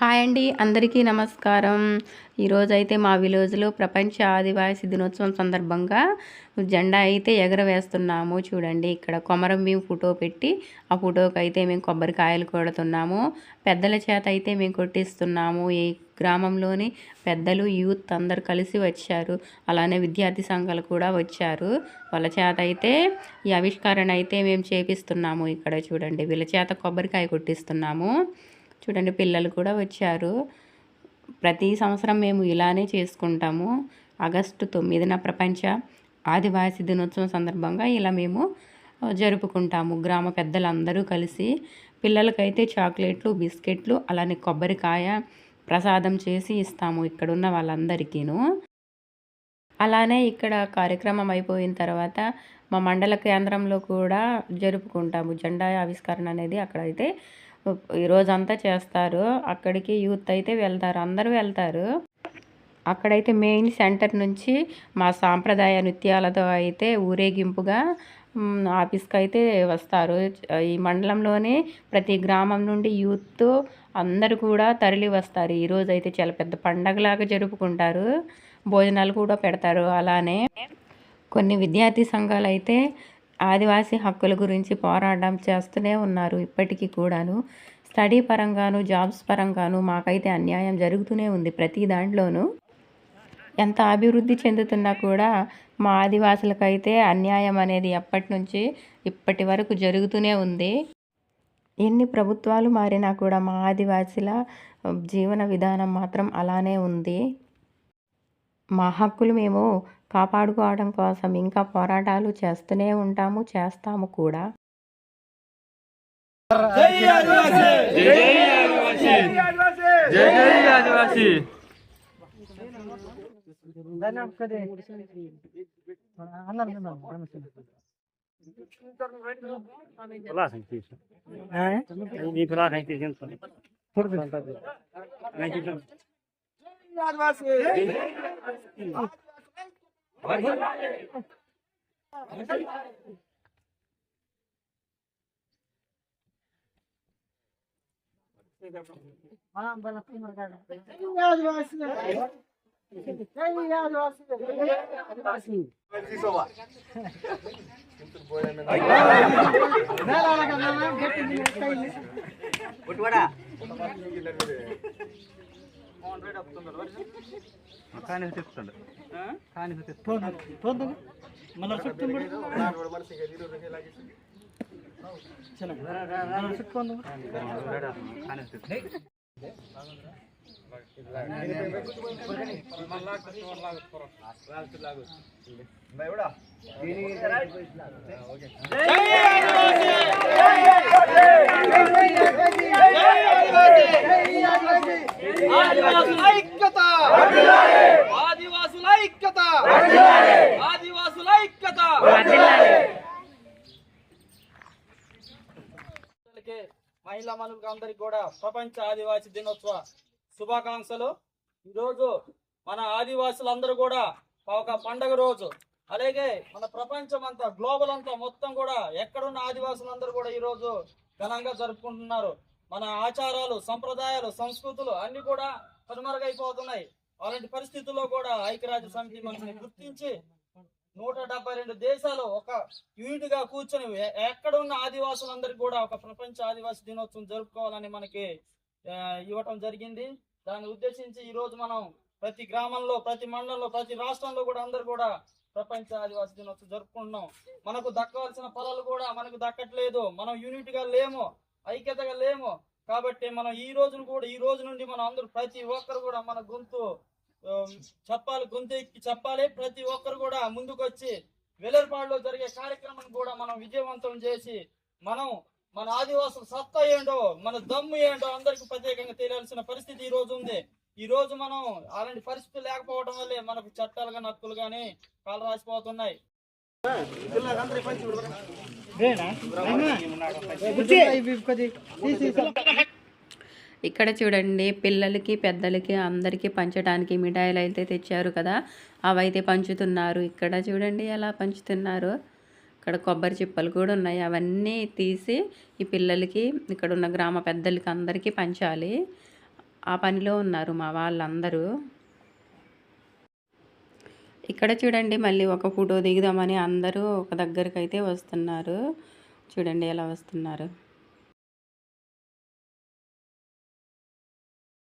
Hi అండి, అందరికీ నమస్కారం. ఈరోజైతే మా విలేజ్లో ప్రపంచ ఆదివాసీ దినోత్సవం సందర్భంగా జెండా అయితే ఎగరవేస్తున్నాము. చూడండి, ఇక్కడ కొమరం భీం ఫోటో పెట్టి ఆ ఫోటోకి అయితే మేము కొబ్బరికాయలు కొడుతున్నాము. పెద్దల చేత అయితే మేము కొట్టిస్తున్నాము. ఈ గ్రామంలోని పెద్దలు, యూత్ అందరు కలిసి వచ్చారు. అలానే విద్యార్థి సంఘాలు కూడా వచ్చారు. వాళ్ళ చేత అయితే ఈ ఆవిష్కరణ అయితే మేము చేపిస్తున్నాము. ఇక్కడ చూడండి, వీళ్ళ చేత కొబ్బరికాయ కొట్టిస్తున్నాము. చూడండి, పిల్లలు కూడా వచ్చారు. ప్రతి సంవత్సరం మేము ఇలానే చేసుకుంటాము. ఆగస్టు 9న ప్రపంచ ఆదివాసీ దినోత్సవం సందర్భంగా ఇలా మేము జరుపుకుంటాము. గ్రామ పెద్దలందరూ కలిసి పిల్లలకైతే చాక్లెట్లు, బిస్కెట్లు, అలానే కొబ్బరికాయ ప్రసాదం చేసి ఇస్తాము ఇక్కడున్న వాళ్ళందరికీను. అలానే ఇక్కడ కార్యక్రమం అయిపోయిన తర్వాత మా మండల కేంద్రంలో కూడా జరుపుకుంటాము. జెండా ఆవిష్కరణ అనేది అక్కడైతే ఈరోజంతా చేస్తారు. అక్కడికి యూత్ అయితే వెళ్తారు, అందరూ వెళ్తారు. అక్కడైతే మెయిన్ సెంటర్ నుంచి మా సాంప్రదాయ నృత్యాలతో అయితే ఊరేగింపుగా ఆఫీస్కి అయితే వస్తారు. ఈ మండలంలోనే ప్రతి గ్రామం నుండి యూత్ అందరూ కూడా తరలి వస్తారు. ఈరోజు అయితే చాలా పెద్ద పండగలాగా జరుపుకుంటారు. భోజనాలు కూడా పెడతారు. అలానే కొన్ని విద్యార్థి సంఘాలు అయితే ఆదివాసీ హక్కుల గురించి పోరాటం చేస్తూనే ఉన్నారు ఇప్పటికీ కూడాను. స్టడీ పరంగాను, జాబ్స్ పరంగాను మాకైతే అన్యాయం జరుగుతూనే ఉంది. ప్రతి దాంట్లోనూ ఎంత అభివృద్ధి చెందుతున్నా కూడా మా ఆదివాసులకైతే అన్యాయం అనేది ఎప్పటి నుంచి ఇప్పటి వరకు జరుగుతూనే ఉంది. ఎన్ని ప్రభుత్వాలు మారినా కూడా మా ఆదివాసుల జీవన విధానం మాత్రం అలానే ఉంది. మా హక్కులు మేము కాపాడుకోవడం కోసం ఇంకా పోరాటాలు చేస్తూనే ఉంటాము, చేస్తాము కూడా. మహిళా మనులకు అందరికి కూడా ప్రపంచ ఆదివాసీ దినోత్సవ శుభాకాంక్షలు. ఈరోజు మన ఆదివాసులందరూ కూడా ఒక పండగ రోజు. అలాగే మన ప్రపంచం అంతా, గ్లోబల్ అంతా మొత్తం కూడా ఎక్కడున్న ఆదివాసులందరూ కూడా ఈరోజు ఘనంగా జరుపుకుంటున్నారు. మన ఆచారాలు, సంప్రదాయాలు, సంస్కృతులు అన్ని కూడా కనుమరుగైపోతున్నాయి. అలాంటి పరిస్థితుల్లో కూడా ఐక్యరాజ్య సమితి మనల్ని గుర్తించి 172 దేశాలు ఒక యూనిట్ గా కూర్చొని ఎక్కడున్న ఆదివాసులందరికీ కూడా ఒక ప్రపంచ ఆదివాసీ దినోత్సవం జరుపుకోవాలని మనకి ఇవ్వటం జరిగింది. దాన్ని ఉద్దేశించి ఈ రోజు మనం ప్రతి గ్రామంలో, ప్రతి మండలంలో, ప్రతి రాష్ట్రంలో కూడా అందరు కూడా ప్రపంచ ఆదివాసీ దినోత్సవం జరుపుకుంటున్నాం. మనకు దక్కవలసిన ఫలాలు కూడా మనకు దక్కట్లేదు. మనం యూనిట్ గా లేము, ఐక్యతగా లేము. కాబట్టి మనం ఈ రోజు నుండి మనం అందరూ ప్రతి ఒక్కరు కూడా మన గొంతు చెప్పాలి, గొంతు ఎక్కి చెప్పాలి. ప్రతి ఒక్కరు కూడా ముందుకు వచ్చి వెల్లర్పాడులో జరిగే కార్యక్రమం కూడా మనం విజయవంతం చేసి మనం మన ఆదివాసుల సత్తా ఏంటో, మన దమ్ము ఏంటో అందరికి ప్రత్యేకంగా తెలియాల్సిన పరిస్థితి ఈ రోజు ఉంది. ఈ రోజు మనం అలాంటి పరిస్థితి లేకపోవడం వల్లే మనకు చట్టాలు కానీ హక్కులు కానీ కాలు రాసిపోతున్నాయి. ఇక్కడ చూడండి, పిల్లలకి పెద్దలకి అందరికీ పంచడానికి మిఠాయిలు అయితే తెచ్చారు కదా, అవైతే పంచుతున్నారు. ఇక్కడ చూడండి ఎలా పంచుతున్నారు. ఇక్కడ కొబ్బరి చిప్పలు కూడా ఉన్నాయి. అవన్నీ తీసి ఈ పిల్లలకి, ఇక్కడ ఉన్న గ్రామ పెద్దలకి అందరికీ పంచాలి. ఆ పనిలో ఉన్నారు మా వాళ్ళందరూ. ఇక్కడ చూడండి మళ్ళీ ఒక ఫోటో దిగుదామని అందరూ ఒక దగ్గరికి అయితే వస్తున్నారు. చూడండి ఎలా వస్తున్నారు.